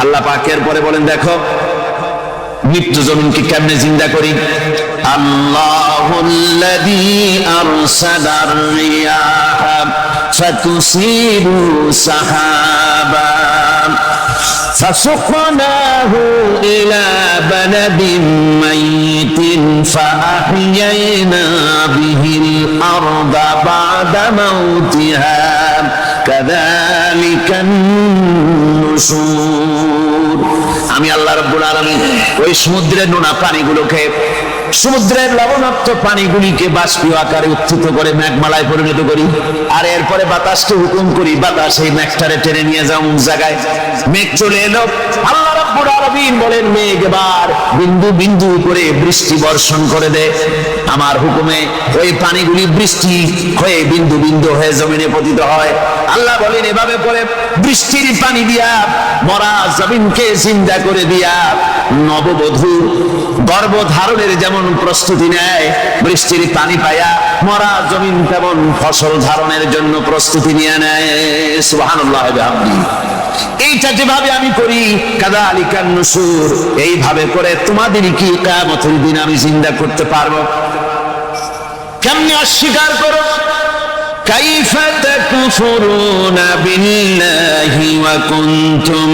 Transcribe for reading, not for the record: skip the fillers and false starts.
আল্লাহ পাকের পরে বলেন দেখো মৃত্যু জমিনকে কেমনে জিন্দা করি। আল্লাহুল্লাযী আরসালার রিয়াহা ফাতুসিরু সাহাবা ফাসুকনাহু ইলা বালাদিন মাইতিন ফাআহইয়ানা বিহিল আরদা বা'দা মাউতিহা কাযালিকান নুশুর। আমি আল্লাহ রাব্বুল আলামিন ওই সমুদ্রের নোনা পানিগুলোকে, সমুদ্রের লবণাক্ত পানিগুলিকে বাষ্পীয় আকারে উত্থিত করে মেঘমালায় পরিণত করি, আর এরপরে বাতাসকে হুকুম করি বাতাস এই মেঘটারে টেনে নিয়ে যাও অমুক জায়গায়। মেঘ চলে এলো, আল্লাহ রাব্বুল আলামিন বলেন মেঘ এবার বিন্দু বিন্দু করে বৃষ্টি বর্ষণ করে দে। আমার হুকুমে ওই পানিগুলি বৃষ্টি হয়ে বিন্দু বিন্দু হয়ে জমিনে পতিত হয়। আল্লাহ বলেন এভাবে করে বৃষ্টির পানি দিয়া মরা জমিনকে জিন্দা করে দিয়া নববধূ গর্ভধারণের যেমন প্রস্তুতি নেয়, বৃষ্টির পানি পায়া মরা জমিন তেমন ফসল ধারণের জন্য প্রস্তুতি নিয়ে নেয়। সুবহানাল্লাহ। এইটা যেভাবে আমি করি কাযালিকান নুশুর, এইভাবে করে তোমাদের কি কিয়ামতের দিন আমি জিন্দা করতে পারবো। কেমনে অস্বীকার করো? কাইফা তাকফুরুনা বিল্লাহি ওয়া কুনতুম